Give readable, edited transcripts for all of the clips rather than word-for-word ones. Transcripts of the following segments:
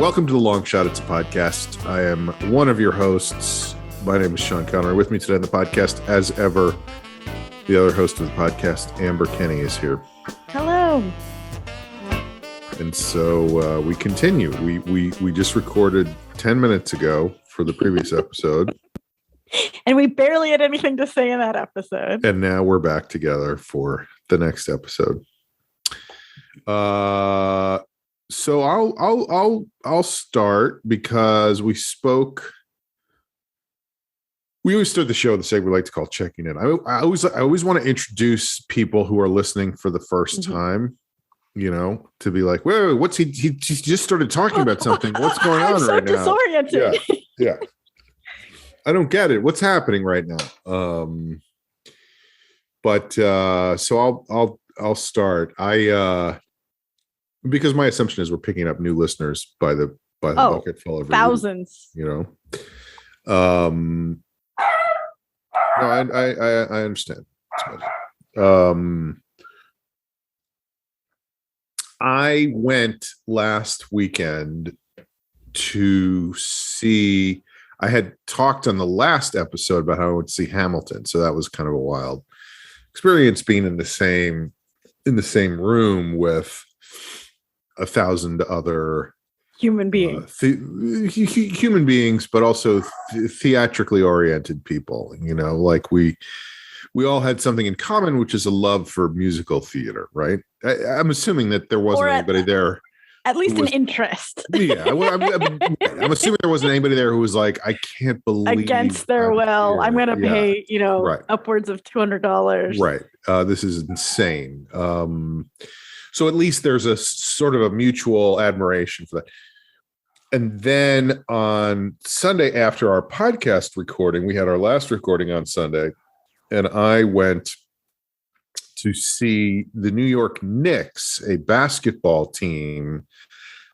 Welcome to The Long Shot. It's a podcast. I am one of your hosts. My name is Sean Connery. With me today on the podcast, as ever, the other host of the podcast, Amber Kenny, is here. Hello. And so we continue. We just recorded 10 minutes ago for the previous episode. And we barely had anything to say in that episode. And now we're back together for the next episode. So I'll start because we always start the show with the segment we like to call checking in. I always want to introduce people who are listening for the first time, you know, to be like, whoa, what's he just started talking about something. What's going on so right now? Disoriented. Yeah. I don't get it. What's happening right now? So I'll start. Because my assumption is we're picking up new listeners by the bucket full of thousands. You know, no, I understand. I went last weekend to see. I had talked on the last episode about how I would see Hamilton, so that was kind of a wild experience being in the same room with 1,000 other human beings, human beings, but also theatrically oriented people. You know, like we all had something in common, which is a love for musical theater, right? I'm assuming that there wasn't anybody there. At least an interest. Yeah, I'm assuming there wasn't anybody there who was like, I can't believe against their will. I'm going to pay, upwards of $200. Right. This is insane. So at least there's a sort of a mutual admiration for that. And then on Sunday after our podcast recording, we had our last recording on Sunday, and I went to see the New York Knicks, a basketball team,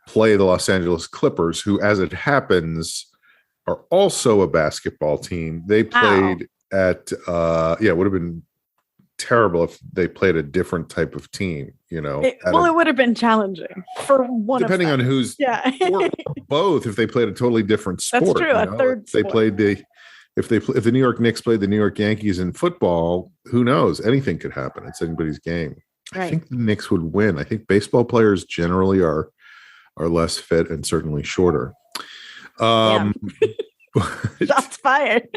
play the Los Angeles Clippers, who, as it happens, are also a basketball team. They played at, it would have been terrible if they played a different type of team, you know. It would have been challenging for one depending of them. On who's or both. If they played a totally different sport, that's true. A third. If they played if the New York Knicks played the New York Yankees in football, who knows? Anything could happen. It's anybody's game. Right. I think the Knicks would win. I think baseball players generally are less fit and certainly shorter. Shots fired.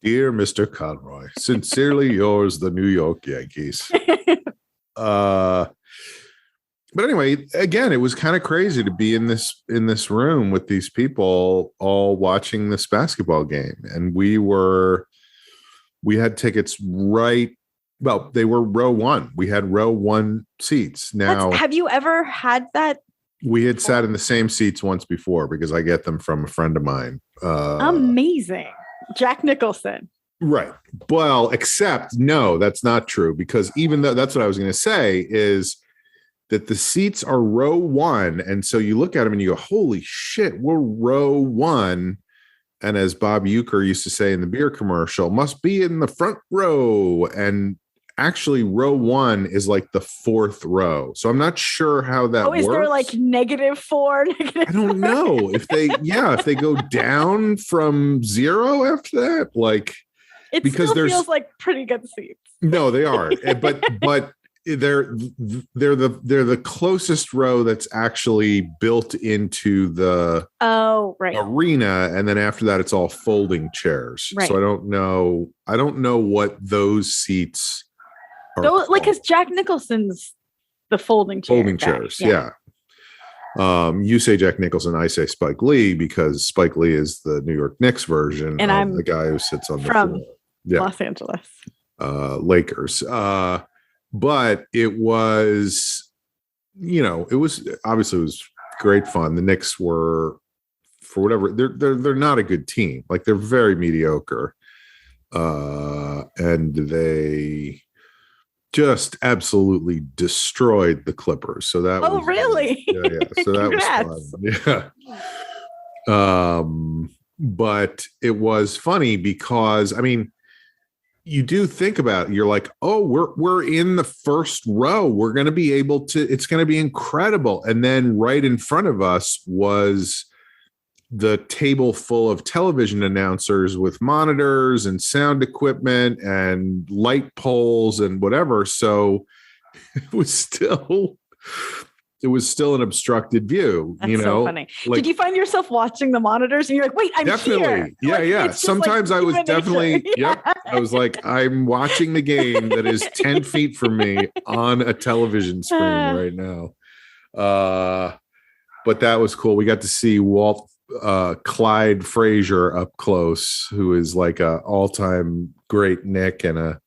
Dear Mr. Conroy, sincerely yours, the New York Yankees. But anyway, again, it was kind of crazy to be in this room with these people all watching this basketball game. And we had tickets they were row one. We had row one seats. Now, have you ever had that? We had sat in the same seats once before because I get them from a friend of mine. Amazing. Jack Nicholson. Right. Well, except no, that's not true, because even though that's what I was going to say is that the seats are row one. And so you look at them and you go, holy shit, we're row one. And as Bob Uecker used to say in the beer commercial, must be in the front row. And actually row one is like the fourth row. So I'm not sure how that works. Is there like -4? I don't know if they go down from 0 after that, like it because still feels like pretty good seats. No, they are, but they're the closest row that's actually built into the arena, and then after that it's all folding chairs. Right. So I don't know what those seats are. Those, like, because Jack Nicholson's the folding chairs. Yeah. You say Jack Nicholson, I say Spike Lee, because Spike Lee is the New York Knicks version, and I'm the guy who sits on the floor. Los Angeles Lakers. But it was, it was great fun. The Knicks were, for whatever, they're not a good team. Like, they're very mediocre. And they just absolutely destroyed the Clippers. So that was really? Yeah. So that was fun. Yeah. But it was funny because, I mean, you do think about it. You're like, oh, we're in the first row. We're going to be able to, it's going to be incredible. And then right in front of us was the table full of television announcers with monitors and sound equipment and light poles and whatever. So it was still an obstructed view. That's so funny. Like, did you find yourself watching the monitors and you're like, wait, I'm definitely here? Yeah. Sometimes I was definitely, I was like, I'm watching the game that is 10 feet from me on a television screen right now. But that was cool. We got to see Clyde Frazier up close, who is like a all-time great Knick and a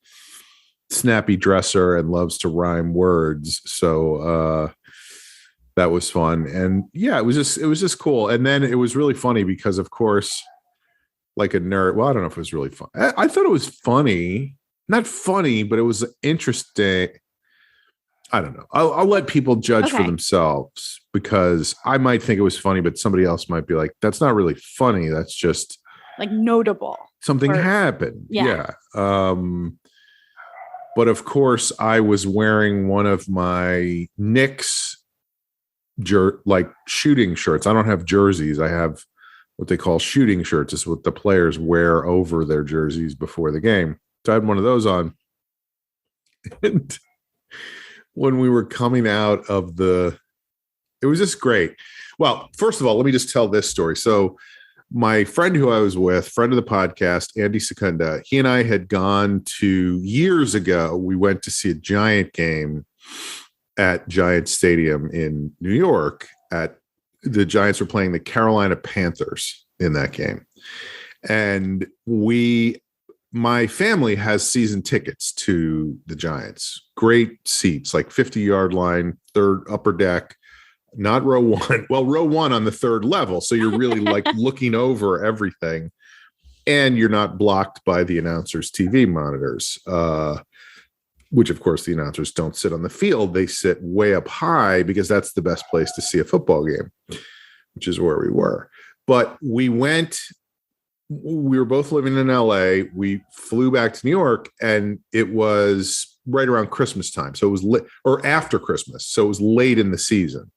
snappy dresser and loves to rhyme words. So, that was fun. And yeah, it was just cool. And then it was really funny because, of course, like a nerd, well, I don't know if it was really fun. I thought it was funny, not funny, but it was interesting. I don't know. I'll let people judge for themselves, because I might think it was funny, but somebody else might be like, that's not really funny. That's just like notable. Something happened. Yeah. But of course I was wearing one of my Knicks like shooting shirts. I don't have jerseys. I have what they call shooting shirts. It's what the players wear over their jerseys before the game. So I had one of those on. And when we were coming out of it was just great. Well, first of all, let me just tell this story. So my friend who I was with, friend of the podcast, Andy Secunda, he and I had gone to, years ago, we went to see a Giant game at Giant Stadium in New York. The Giants were playing the Carolina Panthers in that game. And my family has season tickets to the Giants. Great seats, like 50-yard line, third upper deck, not row one. Well, row one on the third level. So you're really like looking over everything, and you're not blocked by the announcers' TV monitors. Which, of course, the announcers don't sit on the field. They sit way up high because that's the best place to see a football game, which is where we were. But we were both living in LA. We flew back to New York, and it was right around Christmas time. So it was or after Christmas. So it was late in the season,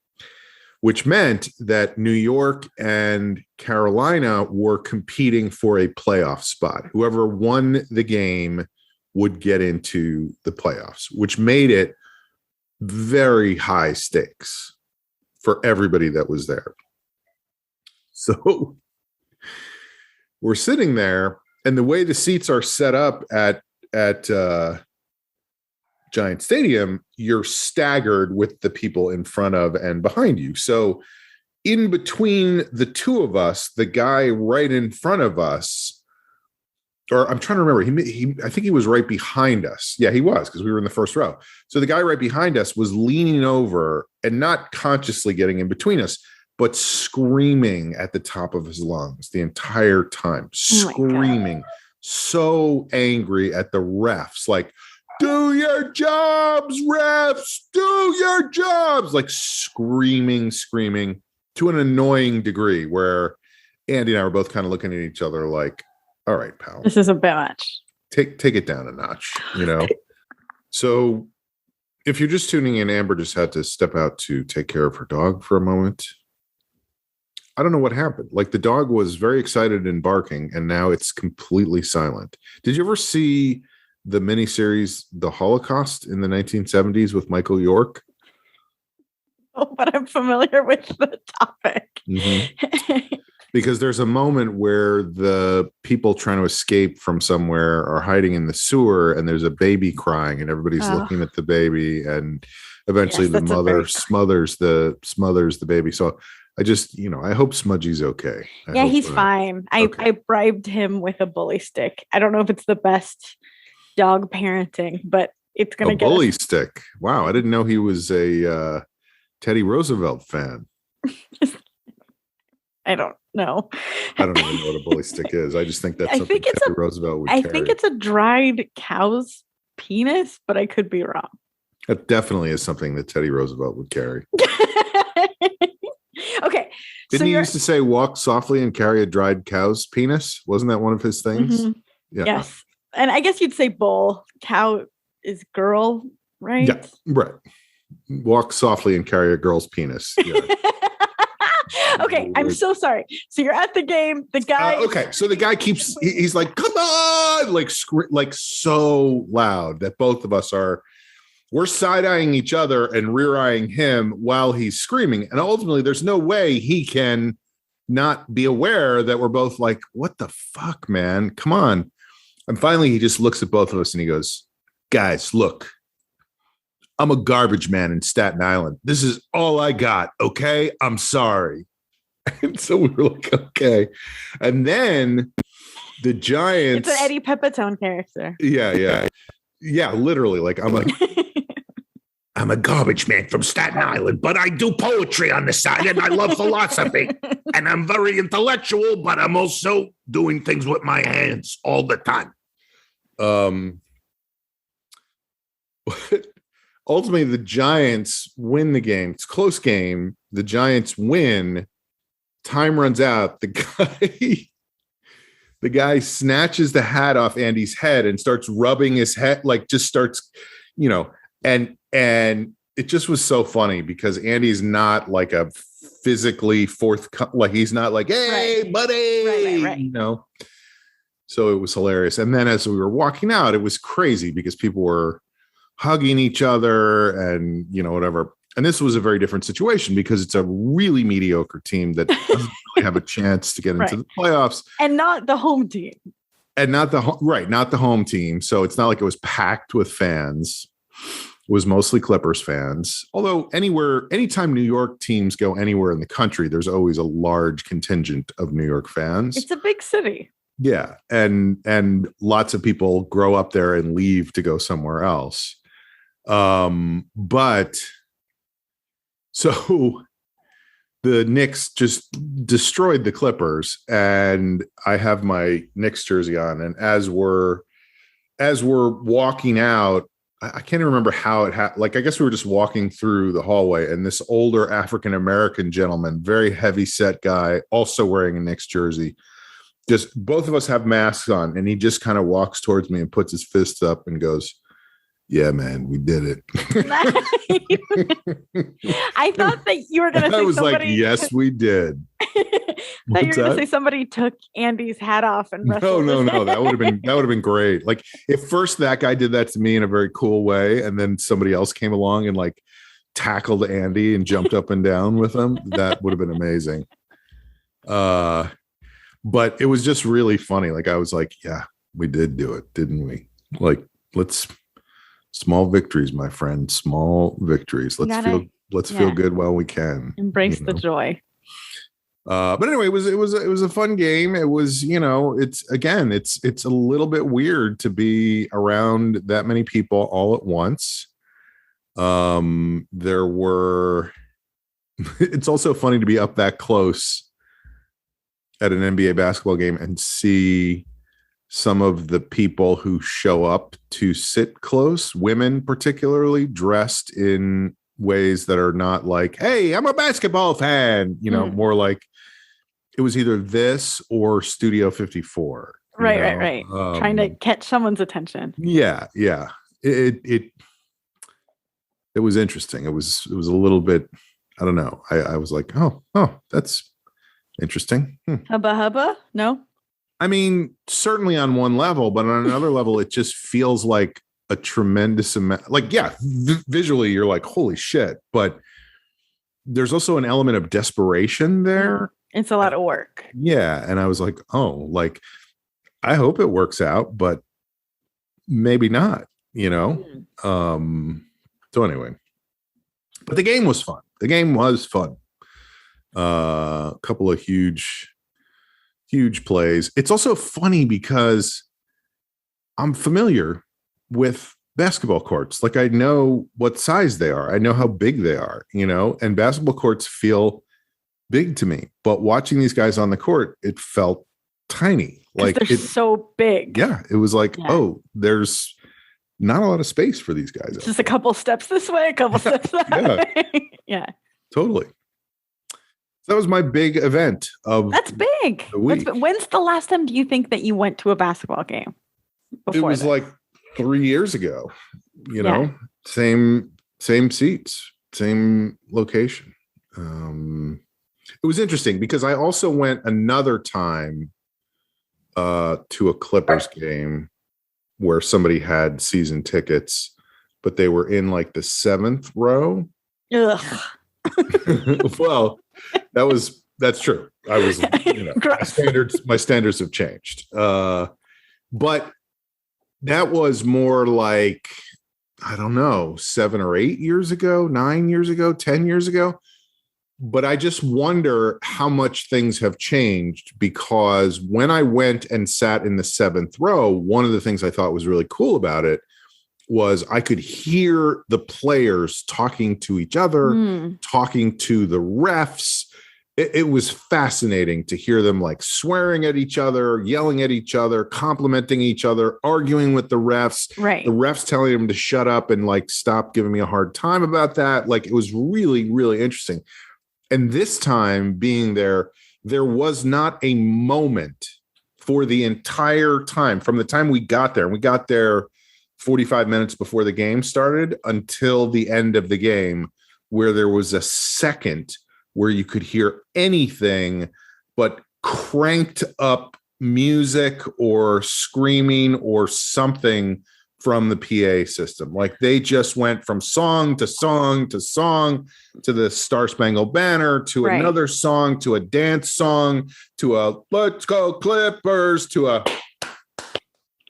which meant that New York and Carolina were competing for a playoff spot. Whoever won the game would get into the playoffs, which made it very high stakes for everybody that was there. So we're sitting there, and the way the seats are set up at Giant Stadium, you're staggered with the people in front of and behind you. So in between the two of us, the guy right in front of us, or I'm trying to remember, I think he was right behind us. Yeah, he was, because we were in the first row. So the guy right behind us was leaning over and not consciously getting in between us, but screaming at the top of his lungs the entire time, screaming, so angry at the refs, like, do your jobs, refs, do your jobs, like screaming to an annoying degree where Andy and I were both kind of looking at each other like, all right, pal, this is a bit much. Take it down a notch, So if you're just tuning in, Amber just had to step out to take care of her dog for a moment. I don't know what happened. Like, the dog was very excited and barking, and now it's completely silent. Did you ever see the miniseries The Holocaust in the 1970s with Michael York? Oh, but I'm familiar with the topic. Mm-hmm. Because there's a moment where the people trying to escape from somewhere are hiding in the sewer, and there's a baby crying, and everybody's looking at the baby, and eventually the mother smothers the baby. So I just, I hope Smudgy's okay. He's fine. I bribed him with a bully stick. I don't know if it's the best dog parenting, but it's going to get a bully stick. Wow. I didn't know he was a Teddy Roosevelt fan. I don't know. I don't even know what a bully stick is. I just think that's something Teddy Roosevelt would carry. I think it's a dried cow's penis, but I could be wrong. That definitely is something that Teddy Roosevelt would carry. Okay. Didn't he used to say, walk softly and carry a dried cow's penis? Wasn't that one of his things? Mm-hmm. Yeah. Yes. And I guess you'd say bull. Cow is girl, right? Yeah, right. Walk softly and carry a girl's penis. Yeah. Okay, I'm so sorry. So you're at the game. The guy. Okay, so the guy keeps. He's like, "Come on!" Like so loud that both of us are. We're side-eyeing each other and rear-eyeing him while he's screaming, and ultimately, there's no way he can not be aware that we're both like, "What the fuck, man? Come on!" And finally, he just looks at both of us and he goes, "Guys, look. I'm a garbage man in Staten Island. This is all I got. Okay, I'm sorry." And so we were like, okay. And then the Giants. It's an Eddie Pepitone character. Yeah. Literally, like I'm a garbage man from Staten Island, but I do poetry on the side, and I love philosophy, and I'm very intellectual, but I'm also doing things with my hands all the time. Ultimately, the Giants win the game. It's a close game. The Giants win. Time runs out. The guy snatches the hat off Andy's head and starts rubbing his head, like just starts, and it just was so funny because Andy's not like a physically like he's not like, "Hey, right. Buddy," right. So it was hilarious. And then as we were walking out, it was crazy because people were hugging each other and whatever. And this was a very different situation because it's a really mediocre team that doesn't really have a chance to get into the playoffs. And not the home team. And not the home team. So it's not like it was packed with fans. It was mostly Clippers fans. Although anytime New York teams go anywhere in the country, there's always a large contingent of New York fans. It's a big city. Yeah. And lots of people grow up there and leave to go somewhere else. But so the Knicks just destroyed the Clippers, and I have my Knicks jersey on. And as we're walking out, I can't even remember how it happened. Like, I guess we were just walking through the hallway, and this older African-American gentleman, very heavy set guy, also wearing a Knicks jersey, just both of us have masks on, and he just kind of walks towards me and puts his fist up and goes, "Yeah, man, we did it." I thought that you were going to say I was like, "Yes, we did." I thought you were going to say somebody took Andy's hat off and wrestled. No. That would have been great. Like, if first that guy did that to me in a very cool way, and then somebody else came along and like tackled Andy and jumped up and down with him, that would have been amazing. But it was just really funny. Like, I was like, "Yeah, we did do it, didn't we?" Like, small victories, my friend. Small victories. Let's feel good while we can. Embrace the joy. But anyway, it was a fun game. It was, it's a little bit weird to be around that many people all at once. It's also funny to be up that close at an NBA basketball game and see some of the people who show up to sit close, women particularly, dressed in ways that are not like, "Hey, I'm a basketball fan," more like it was either this or Studio 54. Right. Trying to catch someone's attention. Yeah. It was interesting. It was a little bit, I don't know. I was like, oh, that's interesting. Hubba? No? I mean, certainly on one level, but on another level, it just feels like a tremendous amount. Like, yeah, visually, you're like, holy shit. But there's also an element of desperation there. It's a lot of work. Yeah. And I was like, oh, like, I hope it works out, but maybe not, So anyway, but the game was fun. A couple of huge plays. It's also funny because I'm familiar with basketball courts. Like, I know what size they are. I know how big they are, and basketball courts feel big to me. But watching these guys on the court, it felt tiny. Like, they're so big. Yeah. It was like, oh, there's not a lot of space for these guys. Just a couple steps this way, a couple steps that way. Yeah. Totally. That was my big event of That's big. the week. When's the last time do you think that you went to a basketball game? It was this? like 3 years ago, same seats, same location. It was interesting because I also went another time to a Clippers game where somebody had season tickets, but they were in like the 7th row. Ugh. Well, that's true. I was, my standards have changed. But that was more like, I don't know, 7 or 8 years ago, 9 years ago, 10 years ago. But I just wonder how much things have changed, because when I went and sat in the 7th row, one of the things I thought was really cool about it was I could hear the players talking to each other, talking to the refs. It was fascinating to hear them like swearing at each other, yelling at each other, complimenting each other, arguing with the refs. Right. The refs telling them to shut up and like stop giving me a hard time about that. Like, it was really, really interesting. And this time being there was not a moment for the entire time, from the time we got there, and we got there 45 minutes before the game started until the end of the game, where there was a second where you could hear anything but cranked up music or screaming or something from the PA system. Like, they just went from song to song to song to the Star Spangled Banner to another song to a dance song to a "Let's Go Clippers" to a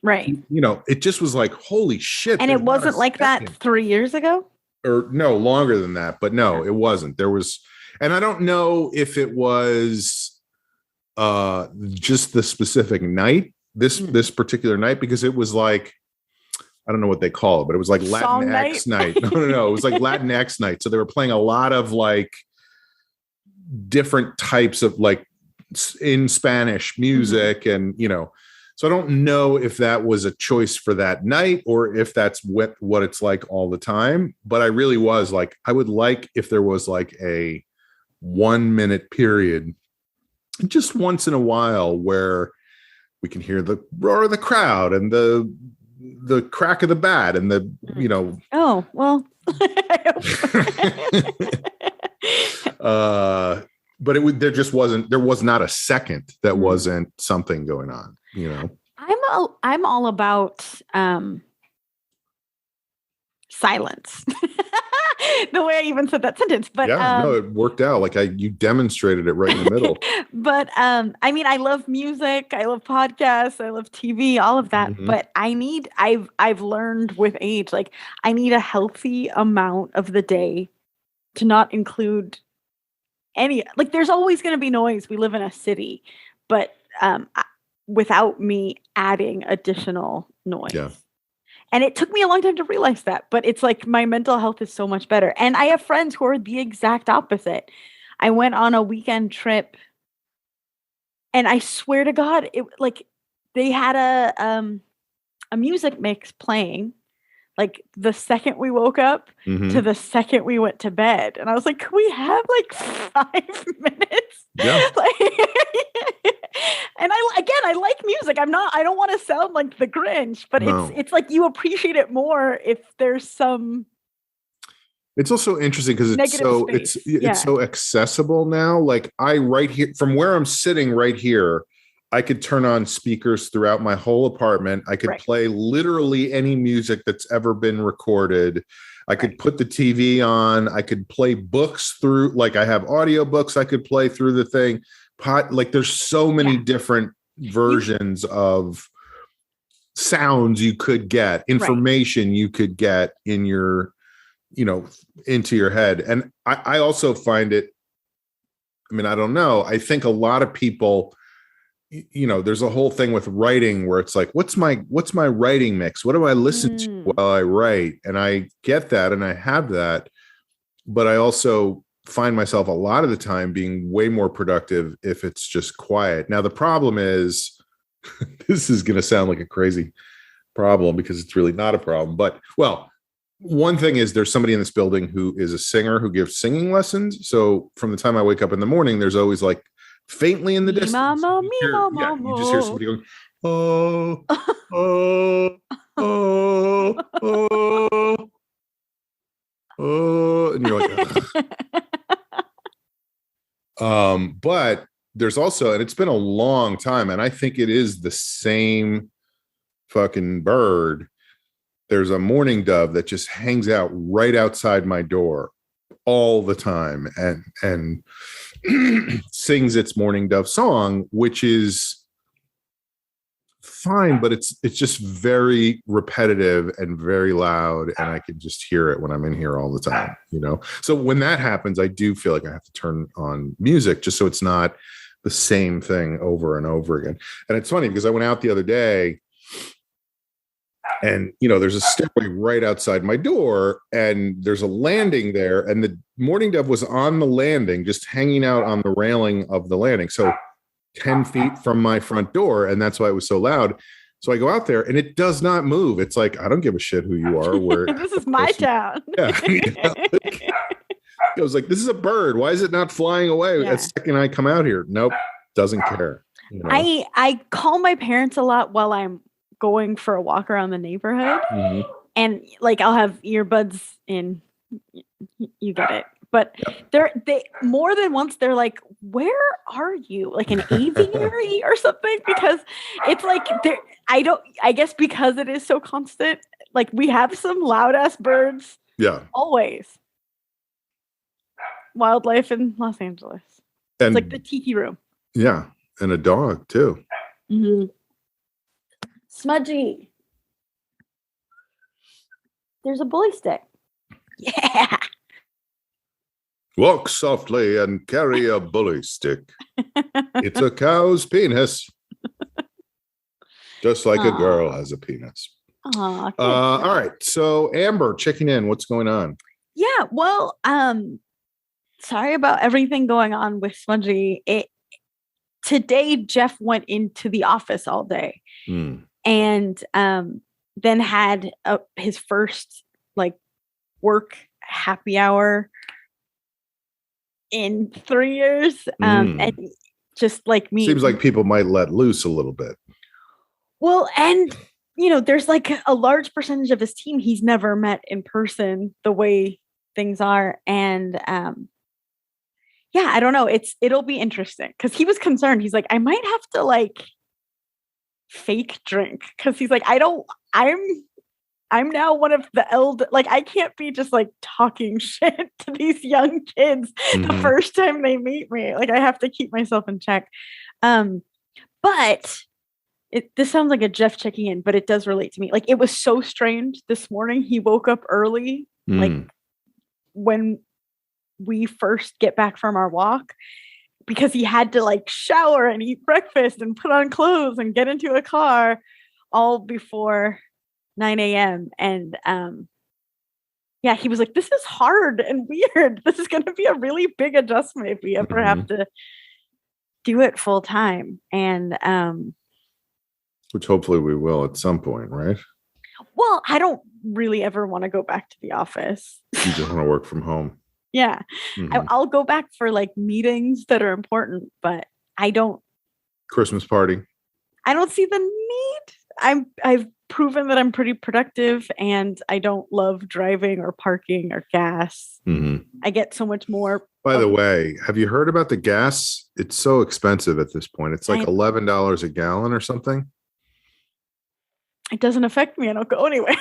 it just was like, holy shit. And it wasn't like that 3 years ago? Or no, longer than that. But no, it wasn't. There was, and I don't know if it was just the specific night, this particular night, because it was like, I don't know what they call it, but it was like Latinx night. No. It was like Latinx night. So they were playing a lot of like different types of like in Spanish music. And, so I don't know if that was a choice for that night or if that's what it's like all the time. But I really was like, I would like if there was like a 1 minute period just once in a while where we can hear the roar of the crowd and the crack of the bat and the, Oh, well. But there was not a second that wasn't something going on, I'm all about silence. The way I even said that sentence, but it worked out. Like you demonstrated it right in the middle. But I mean, I love music, I love podcasts, I love TV, all of that. But I've learned with age, like I need a healthy amount of the day to not include any, like there's always going to be noise. We live in a city, but without me adding additional noise. Yeah. And it took me a long time to realize that, but it's like my mental health is so much better. And I have friends who are the exact opposite. I went on a weekend trip and I swear to God, it like they had a music mix playing like the second we woke up to the second we went to bed. And I was like, can we have like 5 minutes? Yeah. And I like music. I don't want to sound like the Grinch, but it's like you appreciate it more if there's some. It's also interesting because it's so accessible now. Like right here from where I'm sitting right here, I could turn on speakers throughout my whole apartment. I could play literally any music that's ever been recorded. I could put the TV on. I could play books through, like I have audiobooks I could play through the thing. Like there's so many different versions of sounds you could get, information you could get in your, into your head. And I also find it, I mean, I don't know. I think a lot of people, there's a whole thing with writing where it's like, what's my writing mix? What do I listen to while I write? And I get that and I have that, but I also find myself a lot of the time being way more productive if it's just quiet. Now, the problem is, this is going to sound like a crazy problem because it's really not a problem, but one thing is there's somebody in this building who is a singer who gives singing lessons. So from the time I wake up in the morning, there's always like faintly in the Me distance. mama, me mama, You just hear somebody going, oh, oh, oh, oh, oh, and you're like, but there's also, and it's been a long time, and I think it is the same fucking bird. There's a mourning dove that just hangs out right outside my door all the time and sings its mourning dove song, which is fine, but it's just very repetitive and very loud, and I can just hear it when I'm in here all the time, you know. So when that happens, I do feel like I have to turn on music just so it's not the same thing over and over again. And it's funny because I went out the other day, and, you know, there's a stairway right outside my door, and there's a landing there, and the mourning dove was on the landing, just hanging out on the railing of the landing. So 10 feet from my front door, and that's why it was so loud. So I go out there, and it does not move. It's like, I don't give a shit who you are. Where this is my town. Yeah. I was like, this is a bird. Why is it not flying away? Yeah. The second I come out here, nope, doesn't care. You know? I call my parents a lot while I'm going for a walk around the neighborhood, and like I'll have earbuds in. You get it. But they more than once they're like, where are you? Like an aviary or something? Because it's like I guess because it is so constant, like we have some loud ass birds. Yeah. Always. Wildlife in Los Angeles. And, it's like the tiki room. Yeah. And a dog too. Mm-hmm. Smudgy. There's a bully stick. Yeah. Walk softly and carry a bully stick. It's a cow's penis. Just like a girl has a penis. All right. So Amber, checking in. What's going on? Yeah. Well, sorry about everything going on with Smudgy. Today, Jeff went into the office all day and then had his first like work happy hour in 3 years. And just like me. Seems like people might let loose a little bit. Well, and you know, there's like a large percentage of his team he's never met in person the way things are. And yeah, I don't know. It'll be interesting because he was concerned. He's like, I might have to like fake drink because he's like, I'm now one of the elder. Like, I can't be just like talking shit to these young kids the first time they meet me. Like, I have to keep myself in check. But this sounds like a Jeff checking in, but it does relate to me. Like, it was so strange this morning. He woke up early, like when we first get back from our walk, because he had to like shower and eat breakfast and put on clothes and get into a car all before 9 a.m. And yeah, he was like, this is hard and weird. This is going to be a really big adjustment if we ever have to do it full time. And which hopefully we will at some point, right? Well, I don't really ever want to go back to the office. You just want to work from home. Yeah. I'll go back for like meetings that are important, but I don't. Christmas party. I don't see the need. I've proven that I'm pretty productive and I don't love driving or parking or gas. I get so much more. By the way, have you heard about the gas? It's so expensive at this point. It's like $11 a gallon or something. It doesn't affect me. I don't go anywhere.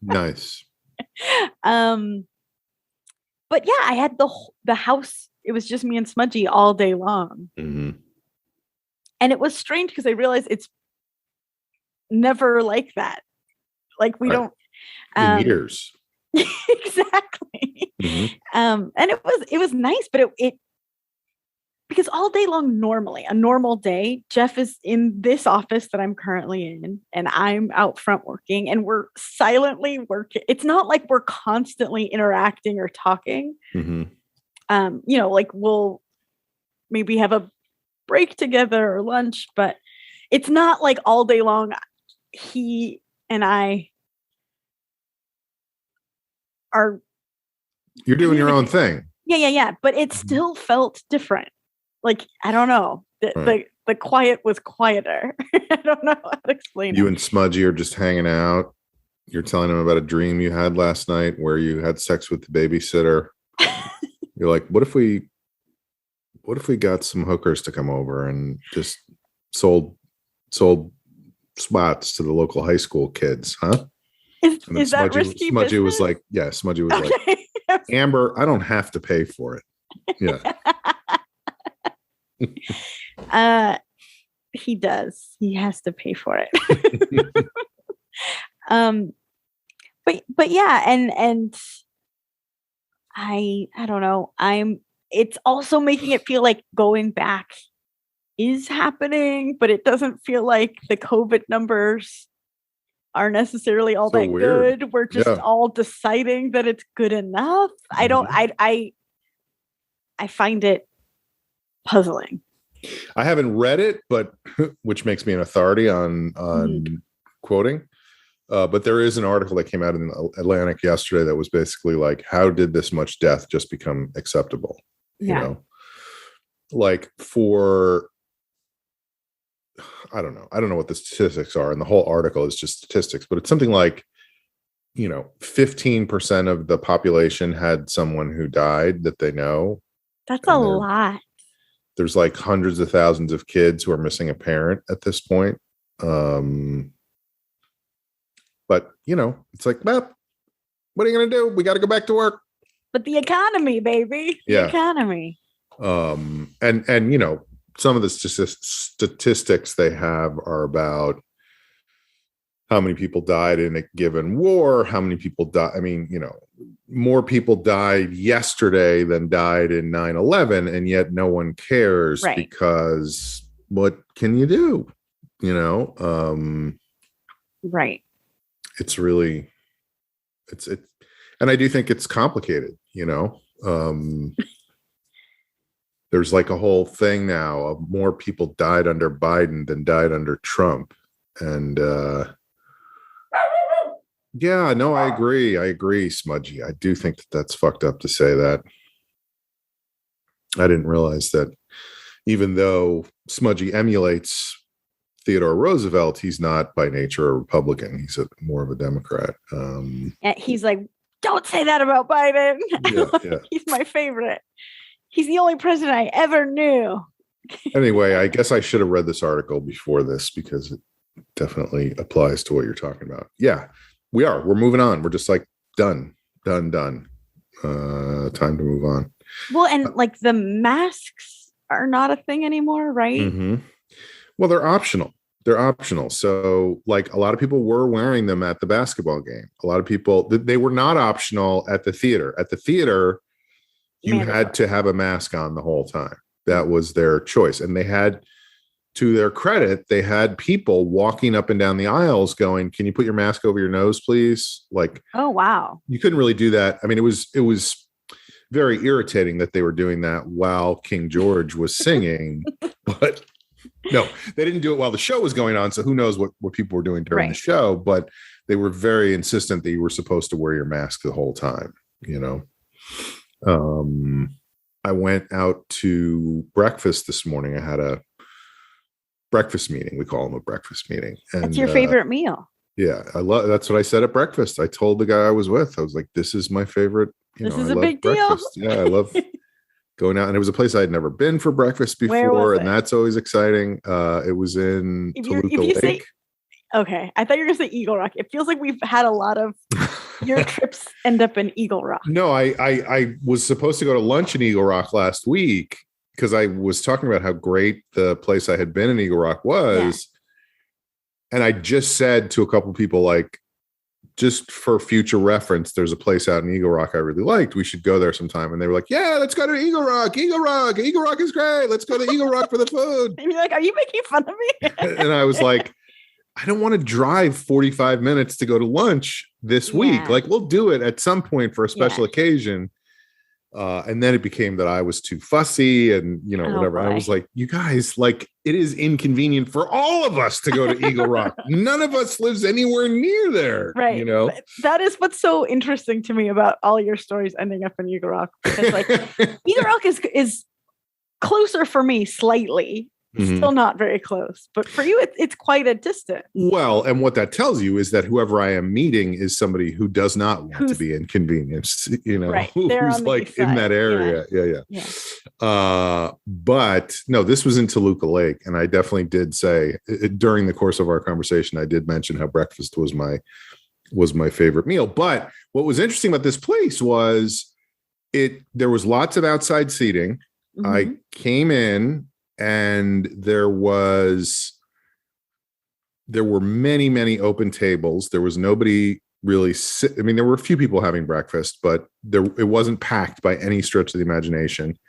Nice. But yeah, I had the house. It was just me and Smudgy all day long. And it was strange because I realized it's never like that. Like we don't in years. Exactly. And it was nice, but it because all day long, normally a normal day, Jeff is in this office that I'm currently in, and I'm out front working, and we're silently working. It's not like we're constantly interacting or talking. You know, like we'll maybe have a break together or lunch, but it's not like all day long he and I are. You're doing your own thing. Yeah. But it still felt different. like, I don't know. The quiet was quieter. I don't know how to explain You it. and Smudgy are just hanging out. You're telling him about a dream you had last night where you had sex with the babysitter. You're like, what if we got some hookers to come over and just sold spots to the local high school kids, huh? Is that risky? Smudgy business? was like, yeah, Smudgy was like, Amber, I don't have to pay for it. Yeah. He does. He has to pay for it. But yeah, and I don't know. It's also making it feel like going back is happening, but it doesn't feel like the COVID numbers are necessarily all So that weird. good. We're just all deciding that it's good enough. I don't I find it puzzling. I haven't read it, but which makes me an authority on quoting. But there is an article that came out in the Atlantic yesterday that was basically like, how did this much death just become acceptable? You know, like for, I don't know what the statistics are. And the whole article is just statistics, but it's something like, 15% of the population had someone who died that they know. That's a lot. There's like hundreds of thousands of kids who are missing a parent at this point. But it's like, well, what are you going to do? We got to go back to work. But the economy, baby. The economy. And some of the statistics they have are about how many people died in a given war, how many people died. I mean, more people died yesterday than died in 9/11, and yet no one cares because what can you do? Right. It's really, and I do think it's complicated, there's like a whole thing now of more people died under Biden than died under Trump. And, yeah, no, I agree, Smudgy. I do think that that's fucked up to say that. I didn't realize that even though Smudgy emulates Theodore Roosevelt, he's not by nature a Republican. He's more of a Democrat. He's like, don't say that about Biden. Yeah. He's my favorite. He's the only president I ever knew. Anyway, I guess I should have read this article before this because it definitely applies to what you're talking about. Yeah, we're moving on. We're just like done. Time to move on. Well, and like the masks are not a thing anymore, right? Mm-hmm. Well, they're optional. So like a lot of people were wearing them at the basketball game. A lot of people, they were not optional at the theater. At the theater, you had to have a mask on the whole time. That was their choice. And they had, to their credit, they had people walking up and down the aisles going, can you put your mask over your nose, please? Like, oh, wow. You couldn't really do that. I mean, it was very irritating that they were doing that while King George was singing, but no, they didn't do it while the show was going on. So who knows what people were doing during the show, but they were very insistent that you were supposed to wear your mask the whole time, I went out to breakfast this morning. I had a breakfast meeting. We call them a breakfast meeting. And that's your favorite meal. Yeah. That's what I said at breakfast. I told the guy I was with, I was like, this is my favorite. This is a big deal. Yeah. I love going out. And it was a place I had never been for breakfast before. And that's always exciting. It was in Toluca Lake. Okay. I thought you were going to say Eagle Rock. It feels like we've had a lot of your trips end up in Eagle Rock. No, I was supposed to go to lunch in Eagle Rock last week because I was talking about how great the place I had been in Eagle Rock was. Yeah. And I just said to a couple of people, like, just for future reference, there's a place out in Eagle Rock I really liked. We should go there sometime. And they were like, yeah, let's go to Eagle Rock. Eagle Rock is great. Let's go to Eagle Rock for the food. And you're like, are you making fun of me? And I was like, I don't want to drive 45 minutes to go to lunch this week. Like, we'll do it at some point for a special occasion. And then it became that I was too fussy and, whatever. Boy. I was like, you guys, like, it is inconvenient for all of us to go to Eagle Rock. None of us lives anywhere near there. Right. But that is what's so interesting to me about all your stories ending up in Eagle Rock. Because, like, Eagle Rock is closer for me slightly. Still not very close, but for you, it's quite a distance. Well, and what that tells you is that whoever I am meeting is somebody who does not want to be inconvenienced, right. Who's like in that area. Yeah. But no, this was in Toluca Lake. And I definitely did say during the course of our conversation, I did mention how breakfast was my favorite meal. But what was interesting about this place was there was lots of outside seating. I came in, and there were many, many open tables. There was nobody really there were a few people having breakfast, but it wasn't packed by any stretch of the imagination.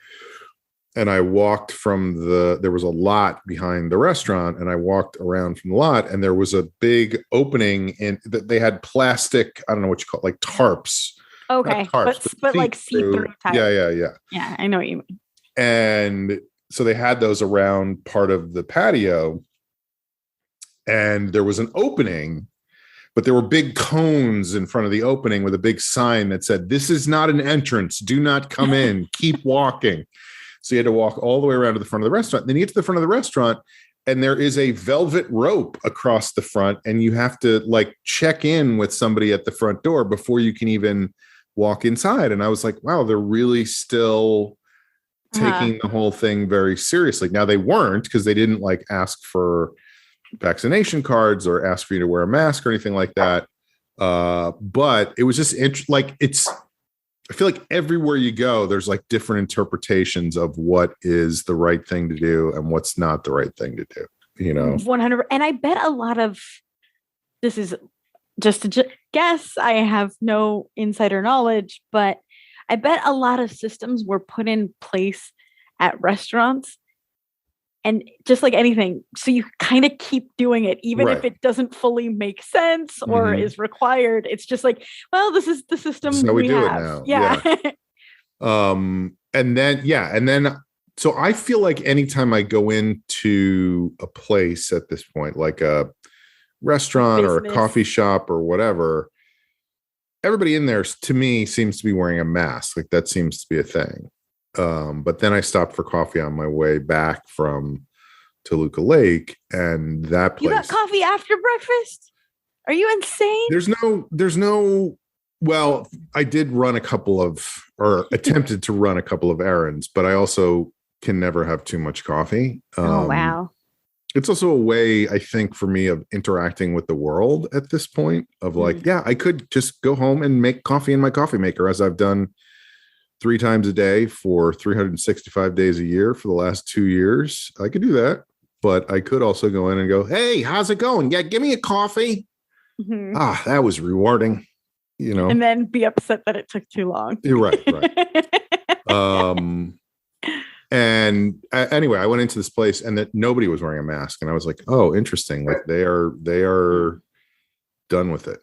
And I walked there was a lot behind the restaurant, and I walked around from the lot, and there was a big opening that they had plastic, I don't know what you call it, like tarps. Okay. Tarps, but like see-through type. Yeah. Yeah, I know what you mean. And so they had those around part of the patio, and there was an opening, but there were big cones in front of the opening with a big sign that said, "This is not an entrance. Do not come in. Keep walking." So you had to walk all the way around to the front of the restaurant. Then you get to the front of the restaurant, and there is a velvet rope across the front, and you have to like check in with somebody at the front door before you can even walk inside. And I was like, wow, they're really still taking the whole thing very seriously. Now they weren't, because they didn't like ask for vaccination cards or ask for you to wear a mask or anything like that. But it was just I feel like everywhere you go, there's like different interpretations of what is the right thing to do and what's not the right thing to do, 100. And I bet a lot of this is just a guess. I have no insider knowledge, but I bet a lot of systems were put in place at restaurants, and just like anything, so you kind of keep doing it, even if it doesn't fully make sense or is required. It's just like, well, this is the system we do have. It now. Yeah. And then, so I feel like anytime I go into a place at this point, like a restaurant or a coffee shop or whatever, everybody in there, to me, seems to be wearing a mask. Like that seems to be a thing. But then I stopped for coffee on my way back from Toluca Lake, and that place. You got coffee after breakfast? Are you insane? There's no. Well, I did run attempted to run a couple of errands, but I also can never have too much coffee. Oh wow. It's also a way, I think, for me of interacting with the world at this point of like, I could just go home and make coffee in my coffee maker, as I've done 3 times a day for 365 days a year for the last 2 years. I could do that, but I could also go in and go, "Hey, how's it going? Yeah, give me a coffee." That was rewarding, and then be upset that it took too long. You're right. And anyway, I went into this place, and that nobody was wearing a mask, and I was like, "Oh, interesting! Like they are done with it."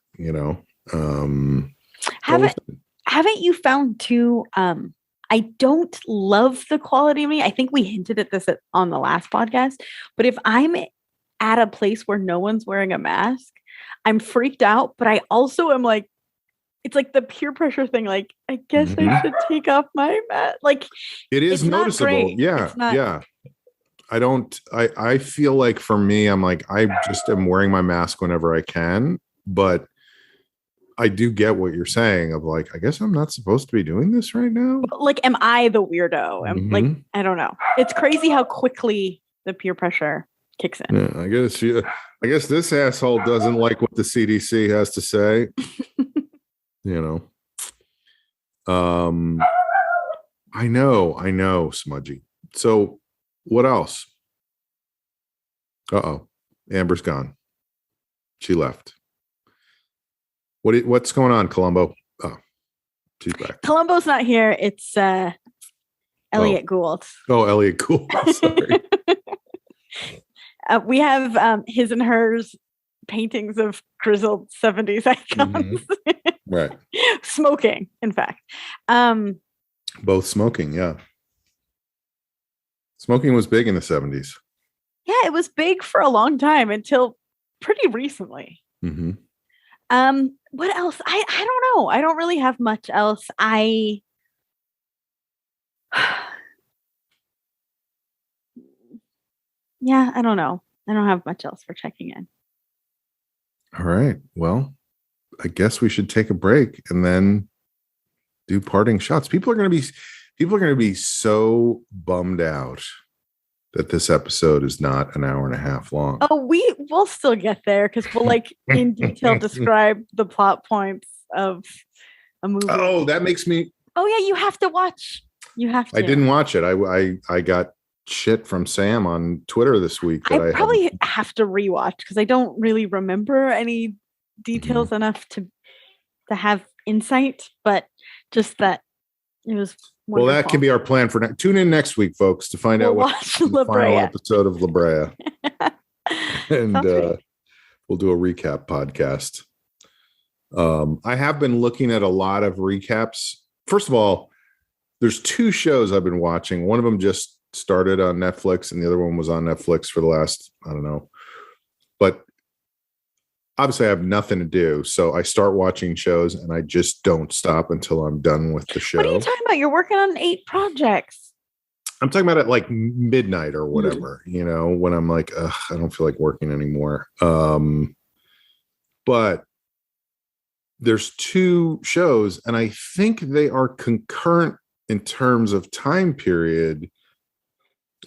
Haven't you found too? I don't love the quality of me. I think we hinted at this on the last podcast, but if I'm at a place where no one's wearing a mask, I'm freaked out. But I also am like, it's like the peer pressure thing. Like, I guess I should take off my mask. Like, it is noticeable. Yeah. I feel like for me, I'm like, I just am wearing my mask whenever I can, but I do get what you're saying of like, I guess I'm not supposed to be doing this right now. Like, am I the weirdo? Like, I don't know. It's crazy how quickly the peer pressure kicks in. Yeah, I guess this asshole doesn't like what the CDC has to say. I know, Smudgy. So what else? Amber's gone. She left. What's going on, Columbo? Oh, she's back. Columbo's not here. It's Elliot Gould. Oh, Elliot Gould. Sorry. We have his and hers paintings of grizzled 70s icons. Right. Smoking, in fact. Both smoking, yeah. Smoking was big in the 70s. Yeah, it was big for a long time until pretty recently. What else? I don't know. I don't really have much else. Yeah, I don't know. I don't have much else for checking in. All right. Well, I guess we should take a break and then do parting shots. People are going to be so bummed out that this episode is not an hour and a half long. Oh, we'll still get there because we'll like in detail describe the plot points of a movie. Oh, that makes me. Oh yeah, you have to watch. You have to. I didn't watch it. I got shit from Sam on Twitter this week that I probably have to rewatch because I don't really remember any details enough to have insight, but just that it was wonderful. Well, that can be our plan for next. Tune in next week, folks, to find out what's the final episode of La Brea. And we'll do a recap podcast. I have been looking at a lot of recaps. First of all, there's 2 shows I've been watching. One of them just started on Netflix, and the other one was on Netflix for the last, I don't know. But obviously I have nothing to do, so I start watching shows and I just don't stop until I'm done with the show. What are you talking about? You're working on 8 projects. I'm talking about at like midnight or whatever, when I'm like, I don't feel like working anymore. But there's 2 shows, and I think they are concurrent in terms of time period.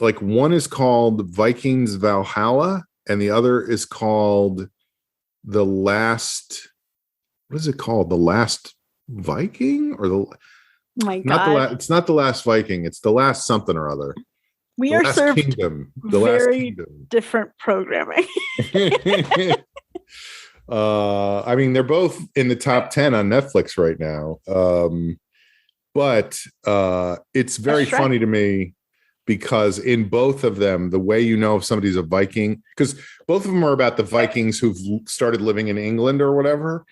Like one is called Vikings Valhalla, and the other is called The Last. What is it called? The Last Viking, or the? Oh my God! It's not The Last Viking. It's The Last something or other. We are served Kingdom. very different programming. I mean, they're both in the top 10 on Netflix right now. But it's very funny to me because in both of them, the way you know if somebody's a Viking, because both of them are about the Vikings who've started living in England or whatever.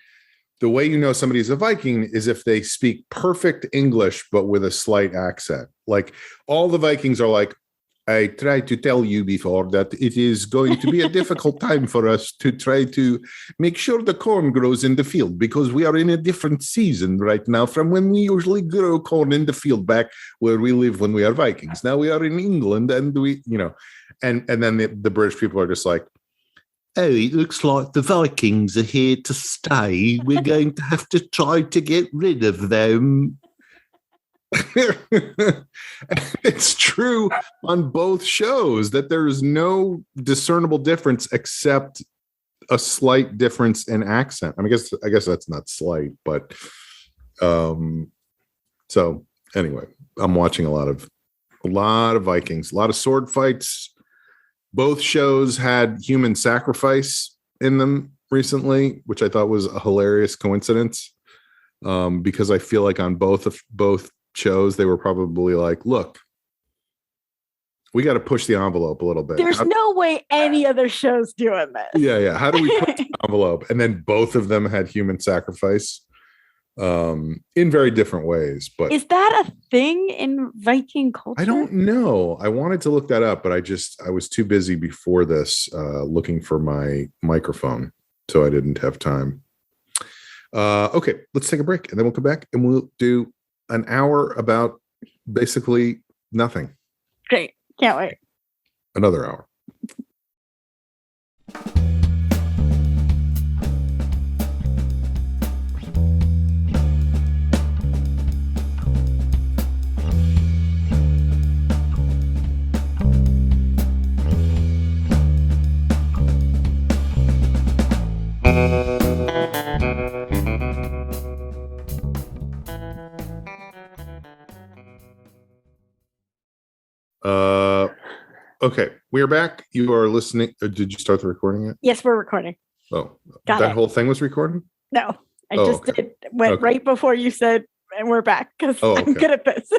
The way you know somebody's a Viking is if they speak perfect English, but with a slight accent. Like all the Vikings are like, I tried to tell you before that it is going to be a difficult time for us to try to make sure the corn grows in the field because we are in a different season right now from when we usually grow corn in the field back where we live when we are Vikings. Now we are in England and and then the British people are just like, oh, it looks like the Vikings are here to stay. We're going to have to try to get rid of them. It's true on both shows that there is no discernible difference except a slight difference in accent. I mean, I guess that's not slight, but so anyway, I'm watching a lot of Vikings, a lot of sword fights. Both shows had human sacrifice in them recently, which I thought was a hilarious coincidence, because I feel like on both shows they were probably like, look, we got to push the envelope a little bit. There's no way any other show's doing this. Yeah. How do we push the envelope? And then both of them had human sacrifice in very different ways. But is that a thing in Viking culture? I don't know. I wanted to look that up, but I was too busy before this looking for my microphone, so I didn't have time. Okay, let's take a break and then we'll come back and we'll do an hour about basically nothing. Great. Can't wait. Another hour. Okay, we are back. You are listening. Did you start the recording yet? Yes, we're recording. Oh, that whole thing was recording? No, I went right before you said, and we're back because I'm good at this.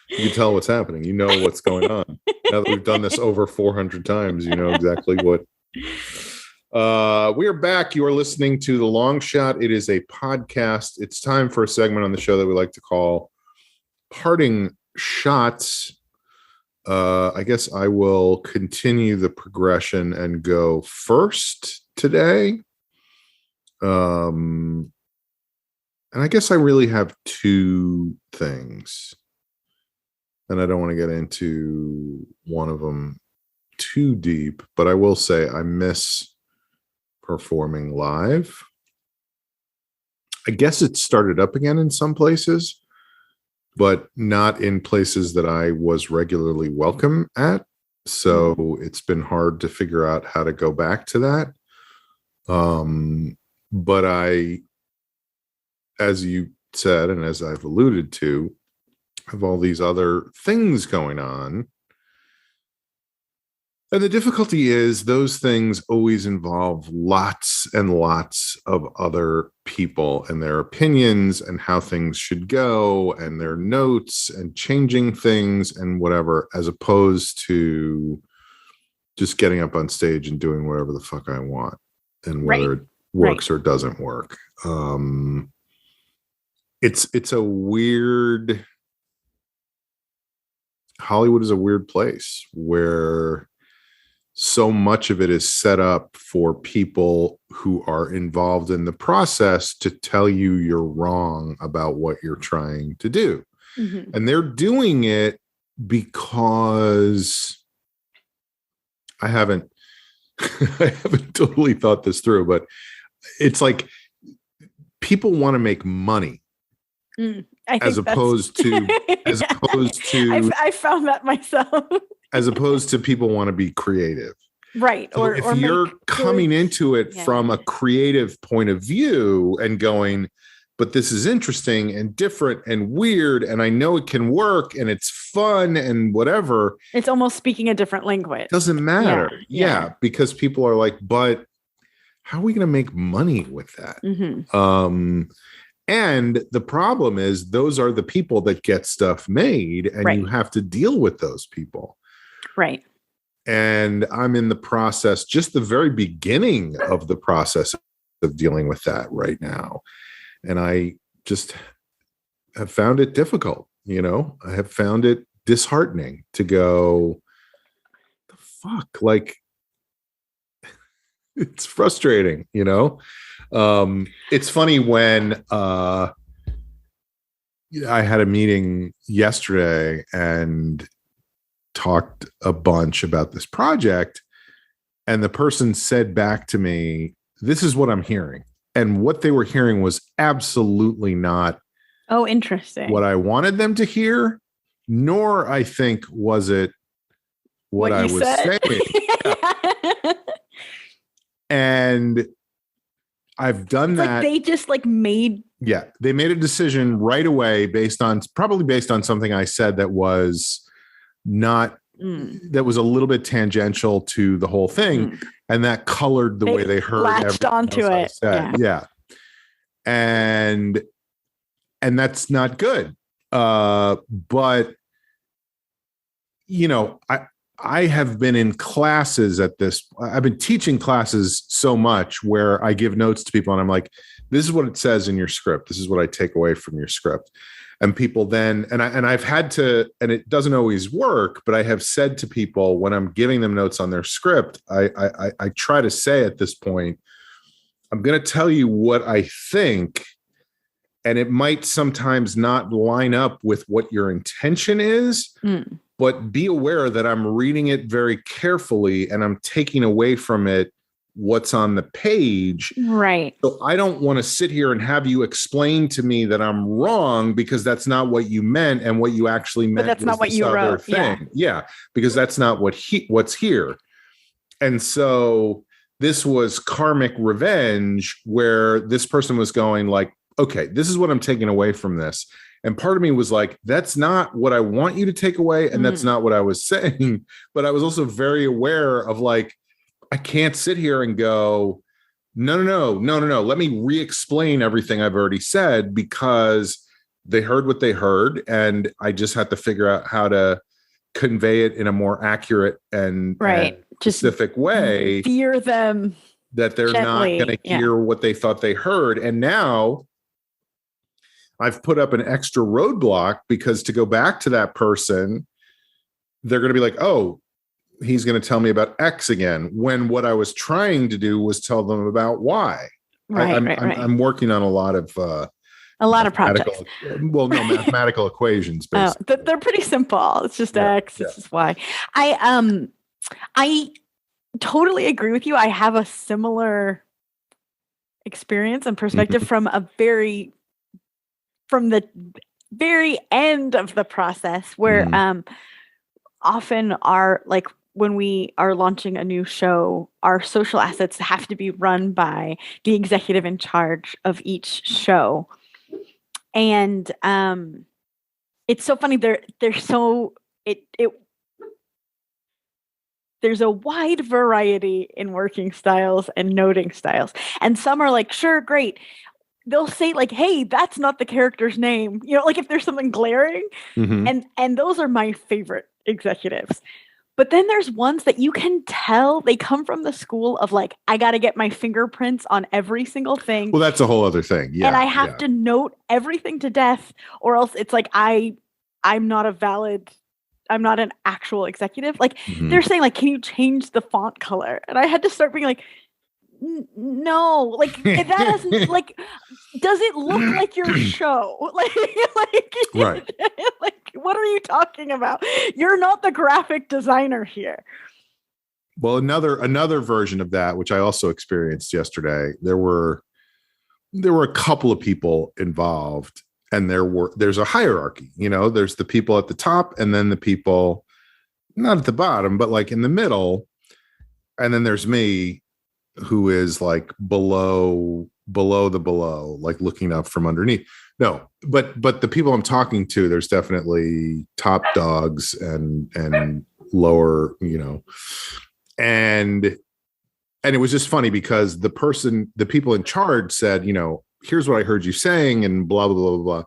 You can tell what's happening. You know what's going on. Now that we've done this over 400 times, you know exactly what. We are back. You are listening to The Long Shot. It is a podcast. It's time for a segment on the show that we like to call Parting Shots. I guess I will continue the progression and go first today. And I guess I really have 2 things. and I don't want to get into one of them too deep, but I will say I miss performing live. I guess it started up again in some places, but not in places that I was regularly welcome at. So it's been hard to figure out how to go back to that. But I, as you said, and as I've alluded to, have all these other things going on. And the difficulty is those things always involve lots and lots of other people and their opinions and how things should go and their notes and changing things and whatever, as opposed to just getting up on stage and doing whatever the fuck I want and whether it works or doesn't work. It's a weird, Hollywood is a weird place where so much of it is set up for people who are involved in the process to tell you you're wrong about what you're trying to do. Mm-hmm. And they're doing it because I haven't totally thought this through, but it's like people want to make money. As opposed to I found that myself. As opposed to people want to be creative. Right. So if you're coming into it from a creative point of view and going, but this is interesting and different and weird, and I know it can work and it's fun and whatever. It's almost speaking a different language. Doesn't matter. Yeah. Because people are like, but how are we going to make money with that? Mm-hmm. And the problem is those are the people that get stuff made, and you have to deal with those people. Right. And I'm in the process, just the very beginning of the process of dealing with that right now. And I just have found it difficult. I have found it disheartening to go, the fuck? Like, it's frustrating, It's funny when I had a meeting yesterday and talked a bunch about this project, and the person said back to me, this is what I'm hearing. And what they were hearing was absolutely not interesting. What I wanted them to hear, nor I think was it what I was saying. Yeah. And I've done that. Like they just made. Yeah. They made a decision right away probably based on something I said that was that was a little bit tangential to the whole thing. And that colored the way they heard latched onto it. Yeah. And that's not good. But I have been in classes I've been teaching classes so much where I give notes to people and I'm like, this is what it says in your script. This is what I take away from your script. And people then, I've had to, and it doesn't always work, but I have said to people when I'm giving them notes on their script, I try to say at this point, I'm going to tell you what I think, and it might sometimes not line up with what your intention is. But be aware that I'm reading it very carefully and I'm taking away from it what's on the page. Right. So I don't want to sit here and have you explain to me that I'm wrong because that's not what you meant, and what you actually meant. But that's not what you wrote. Yeah, because that's not what's here. And so this was karmic revenge, where this person was going like, okay, this is what I'm taking away from this. And part of me was like, that's not what I want you to take away. And that's not what I was saying. But I was also very aware of like, I can't sit here and go, no. Let me re-explain everything I've already said, because they heard what they heard. And I just had to figure out how to convey it in a more accurate and specific way. Fear them. That they're gently. Not going to hear what they thought they heard. And now I've put up an extra roadblock, because to go back to that person, they're going to be like, oh, he's going to tell me about X again, when what I was trying to do was tell them about Y. I'm working on a lot of A lot of projects. Well, no, mathematical equations, basically. They're pretty simple. It's just X, it's just Y. I totally agree with you. I have a similar experience and perspective from the very end of the process where often when we are launching a new show, our social assets have to be run by the executive in charge of each show. And it's so funny. There's a wide variety in working styles and noting styles. And some are like, sure, great. They'll say like, hey, that's not the character's name. You know, like if there's something glaring. And those are my favorite executives. But then there's ones that you can tell they come from the school of like, I got to get my fingerprints on every single thing. Well, that's a whole other thing. Yeah. And I have to note everything to death, or else it's like I'm not an actual executive. Like they're saying like, can you change the font color? And I had to start being like, no, like that doesn't like, does it look like your show? Like, right. Like, what are you talking about? You're not the graphic designer here. Well, another version of that, which I also experienced yesterday, there were a couple of people involved, and there's a hierarchy, you know, there's the people at the top and then the people not at the bottom, but like in the middle. And then there's me, who is like below the below, like looking up from underneath. No, but the people I'm talking to, there's definitely top dogs and lower, you know, and it was just funny because the people in charge said, you know, here's what I heard you saying and blah, blah, blah, blah.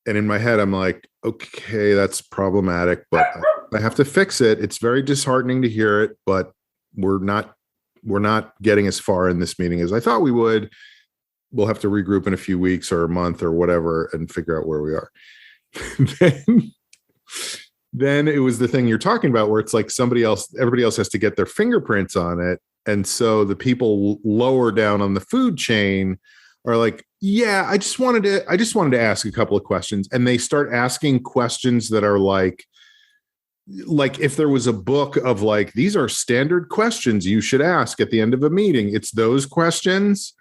And in my head, I'm like, okay, that's problematic, but I have to fix it. It's very disheartening to hear it, but we're not getting as far in this meeting as I thought we would. We'll have to regroup in a few weeks or a month or whatever and figure out where we are. Then it was the thing you're talking about where it's like everybody else has to get their fingerprints on it. And so the people lower down on the food chain are like, yeah, I just wanted to ask a couple of questions. And they start asking questions that are like if there was a book of like, these are standard questions you should ask at the end of a meeting, it's those questions.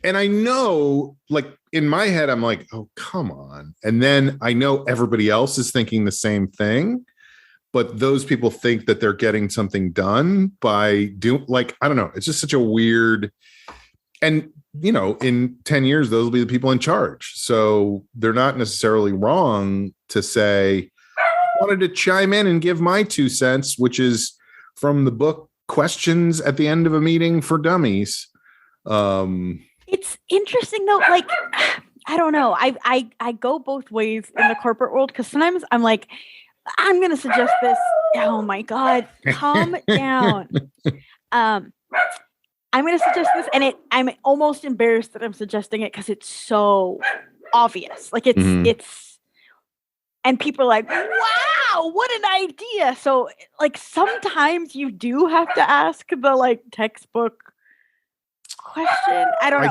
And I know, like in my head, I'm like, oh, come on. And then I know everybody else is thinking the same thing, but those people think that they're getting something done by doing, like, I don't know. It's just such a weird, and you know, in 10 years, those will be the people in charge. So they're not necessarily wrong to say, I wanted to chime in and give my 2 cents, which is from the book Questions at the End of a Meeting for Dummies. It's interesting though, like, I don't know. I go both ways in the corporate world because sometimes I'm like, I'm going to suggest this. Oh my God, calm down. I'm going to suggest this, and I'm almost embarrassed that I'm suggesting it because it's so obvious. Like it's, and people are like, wow, what an idea. So like sometimes you do have to ask the like textbook question. I don't know.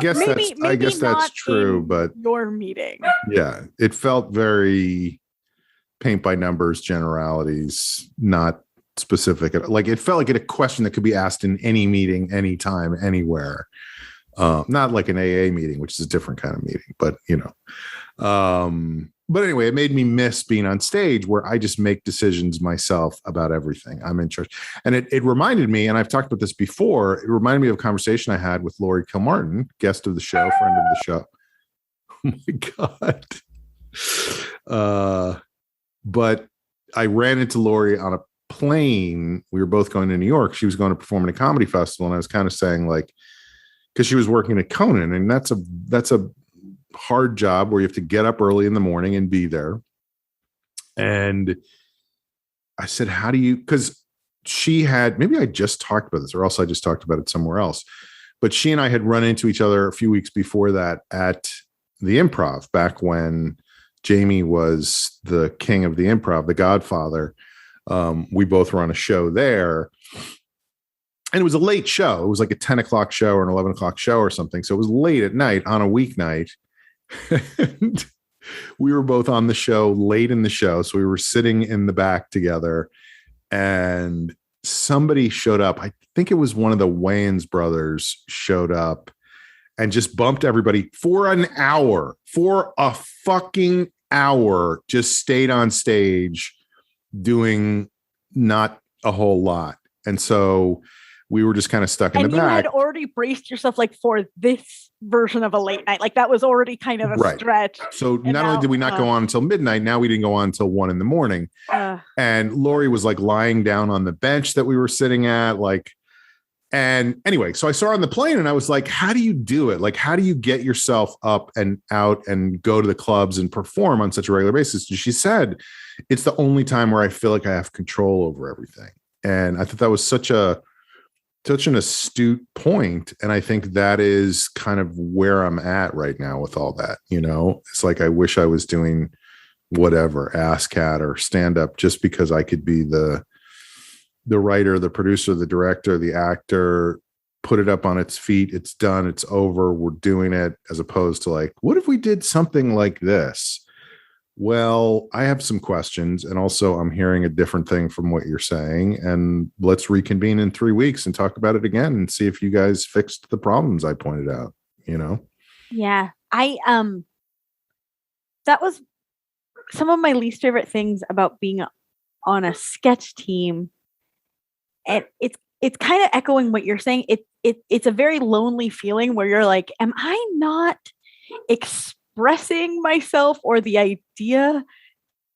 I guess that's true, but your meeting. Yeah, it felt very paint by numbers, generalities, not specific. Like it felt like a question that could be asked in any meeting, anytime, anywhere. Not like an AA meeting, which is a different kind of meeting, but you know. But anyway, it made me miss being on stage where I just make decisions myself about everything. I'm in charge. And it reminded me, and I've talked about this before, it reminded me of a conversation I had with Lori Kilmartin, guest of the show, friend of the show. Oh my God. But I ran into Lori on a plane. We were both going to New York. She was going to perform at a comedy festival. And I was kind of saying like, because she was working at Conan, and that's a hard job where you have to get up early in the morning and be there. And I said, how do you, because she had, maybe I just talked about this or else I just talked about it somewhere else, but she and I had run into each other a few weeks before that at the Improv, back when Jamie was the king of the Improv, the Godfather. We both were on a show there. And it was a late show. It was like a 10 o'clock show or an 11 o'clock show or something. So it was late at night on a weeknight. And we were both on the show late in the show. So we were sitting in the back together and somebody showed up. I think it was one of the Wayans brothers showed up and just bumped everybody for an hour, for a fucking hour, just stayed on stage doing not a whole lot. And so we were just kind of stuck in the back. And you had already braced yourself like for this version of a late night. Like that was already kind of a stretch. So not only did we not go on until midnight, now we didn't go on until 1 a.m. And Lori was like lying down on the bench that we were sitting at, like, and anyway, so I saw her on the plane and I was like, how do you do it? Like, how do you get yourself up and out and go to the clubs and perform on such a regular basis? And she said, it's the only time where I feel like I have control over everything. And I thought that was such an astute point. And I think that is kind of where I'm at right now with all that. You know, it's like, I wish I was doing whatever, ASCAT or stand up, just because I could be the writer, the producer, the director, the actor, put it up on its feet. It's done. It's over. We're doing it, as opposed to like, what if we did something like this? Well, I have some questions, and also I'm hearing a different thing from what you're saying, and let's reconvene in 3 weeks and talk about it again and see if you guys fixed the problems I pointed out, you know? Yeah. That was some of my least favorite things about being on a sketch team. And it's kind of echoing what you're saying. It's a very lonely feeling where you're like, am I not expressing myself or the idea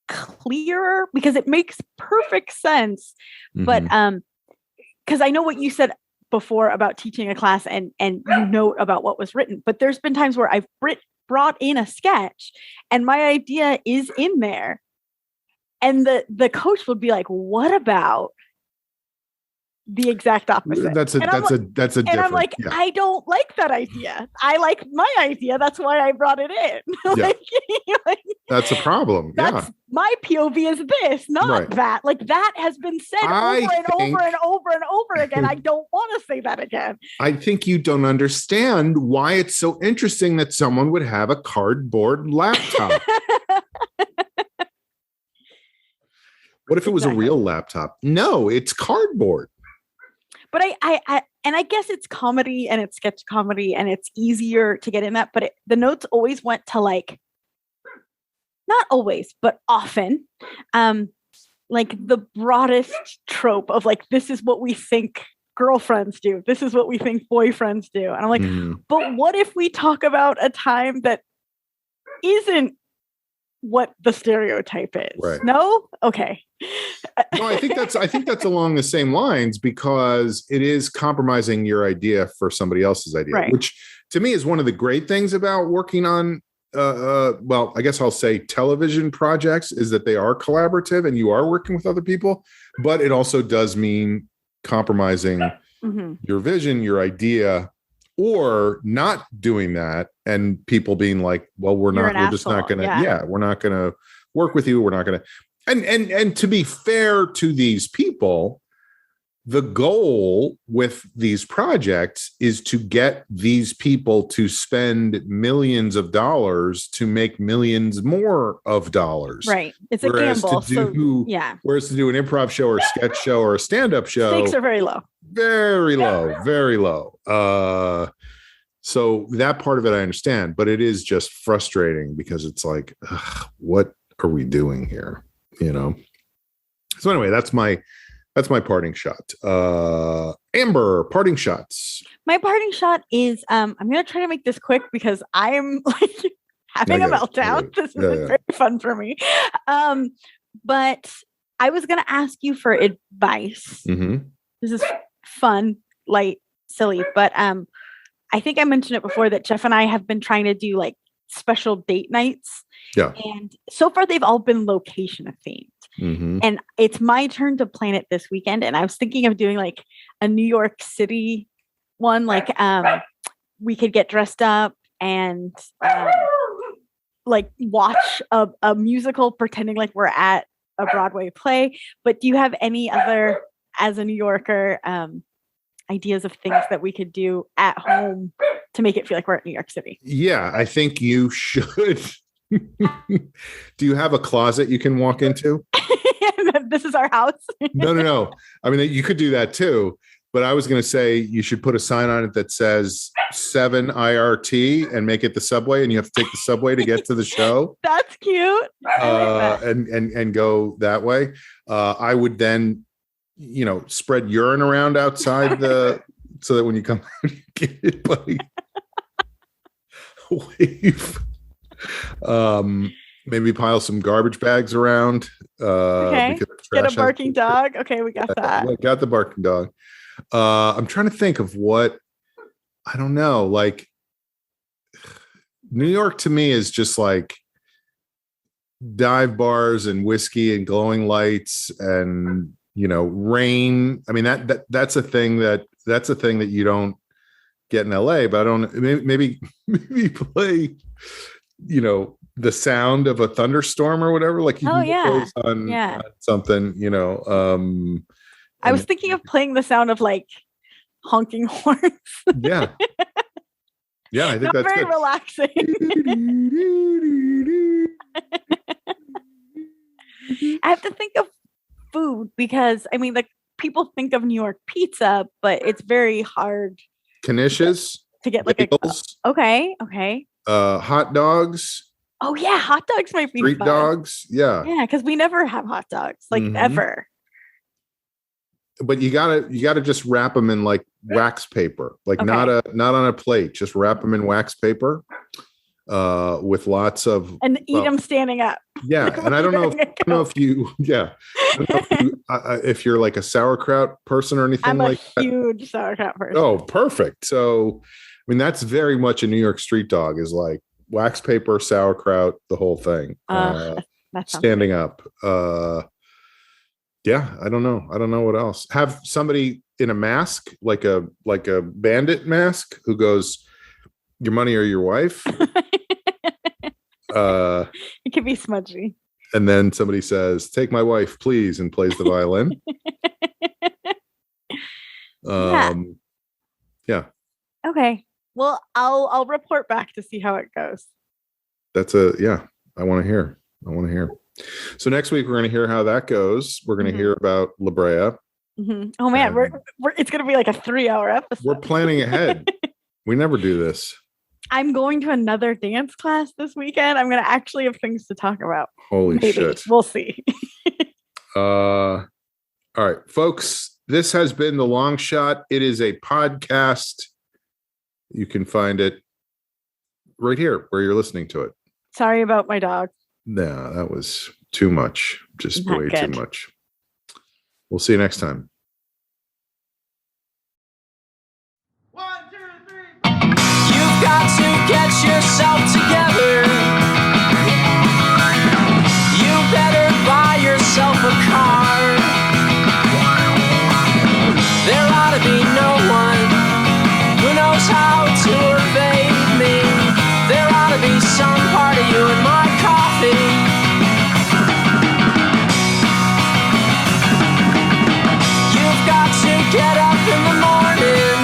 clearer? Because it makes perfect sense. Mm-hmm. But because I know what you said before about teaching a class and you note about what was written, but there's been times where I've brought in a sketch and my idea is in there. And the coach would be like, what about the exact opposite? That's a different. And I'm like, yeah. I don't like that idea. I like my idea. That's why I brought it in. Like, that's a problem. My POV is this, not that. Like that has been said over and over again. I don't want to say that again. I think you don't understand why it's so interesting that someone would have a cardboard laptop. What if it was a real laptop? No, it's cardboard. But I guess it's comedy and it's sketch comedy and it's easier to get in that. But the notes always went to like, not always, but often, like the broadest trope of like, this is what we think girlfriends do. This is what we think boyfriends do. And I'm like, but what if we talk about a time that isn't what the stereotype is? Right. No? Okay. No, I think that's along the same lines, because it is compromising your idea for somebody else's idea, which to me is one of the great things about working on, well, I guess I'll say television projects, is that they are collaborative and you are working with other people, but it also does mean compromising your vision, your idea, or not doing that. And people being like, well, we're just not going to, we're not going to work with you. We're not going to. And to be fair to these people, the goal with these projects is to get these people to spend millions of dollars to make millions more of dollars. Right. It's a gamble. Whereas to do an improv show or a sketch show or a stand-up show, stakes are very low. Very low. Very low. So that part of it I understand, but it is just frustrating because it's like, what are we doing here? You know? So anyway, that's my parting shot. Amber, parting shots. My parting shot is, I'm going to try to make this quick because I'm like having a meltdown. This is very fun for me. But I was going to ask you for advice. This is fun, light, silly, but I think I mentioned it before that Jeff and I have been trying to do like special date nights. Yeah. And so far they've all been location themed. And it's my turn to plan it this weekend. And I was thinking of doing like a New York City one, like we could get dressed up and like watch a musical pretending like we're at a Broadway play. But do you have any other, as a New Yorker, ideas of things that we could do at home to make it feel like we're at New York City. Yeah, I think you should. Do you have a closet you can walk into? This is our house. No. I mean, you could do that too. But I was going to say you should put a sign on it that says 7 IRT and make it the subway, and you have to take the subway to get to the show. That's cute. I like that. And go that way. I would then, spread urine around outside so that when you come out, you get it, buddy. Wave. Maybe pile some garbage bags around. Okay. Get a barking dog. Okay, we got that. We got the barking dog. I'm trying to think of what, I don't know, like New York to me is just like dive bars and whiskey and glowing lights and, rain. I mean, that's a thing that you don't get in LA, but I don't, maybe play, the sound of a thunderstorm or whatever, like on something, I was thinking of playing the sound of like honking horns. Yeah, I think that's very good. Relaxing. I have to think of food because I mean, like people think of New York pizza, but it's very hard. Knishes to get like bagels, okay. Hot dogs. Oh yeah, hot dogs might be street fun. Dogs. Yeah, because we never have hot dogs ever. But you gotta just wrap them in like wax paper, like not on a plate. Just wrap them in wax paper, with lots of and eat them standing up. Yeah, and I don't know if if you're like a sauerkraut person or anything. I'm a huge sauerkraut person. Oh, perfect. So, I mean, that's very much a New York street dog. Is like wax paper, sauerkraut, the whole thing. Standing up. Yeah, I don't know. I don't know what else. Have somebody in a mask, like a bandit mask, who goes, "Your money or your wife." It could be Smudgy. And then somebody says, "Take my wife, please," and plays the violin. Yeah. Okay. Well, I'll report back to see how it goes. I want to hear. So next week we're going to hear how that goes. We're going to hear about La Brea. Mm-hmm. Oh man, we're it's going to be like a 3-hour episode. We're planning ahead. We never do this. I'm going to another dance class this weekend. I'm going to actually have things to talk about. Holy shit. We'll see. All right, folks, this has been The Long Shot. It is a podcast. You can find it right here where you're listening to it. Sorry about my dog. No, that was too much. Just way too much. We'll see you next time. 1, 2, 3. You've got to get yourself together. You better buy yourself a car. There ought to be no one who knows how to evade me. There ought to be some part of you in my coffee. You've got to get up in the morning.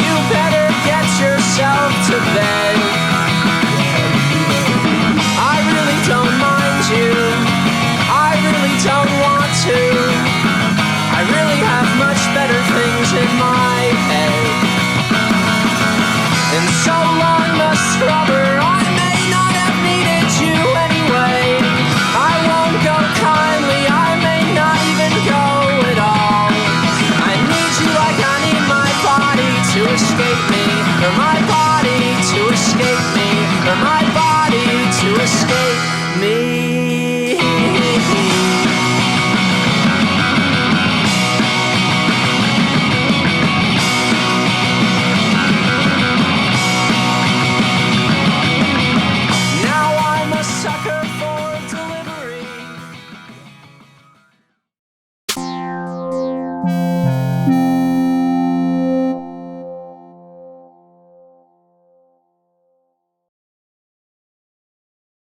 You better get yourself to bed. I really don't mind you. I really don't want to. I really have much better things in my head. And so long, the scrubber, I may not have needed you anyway. I won't go kindly, I may not even go at all. I need you like I need my body to escape me, or my body to escape me, or my body to escape me.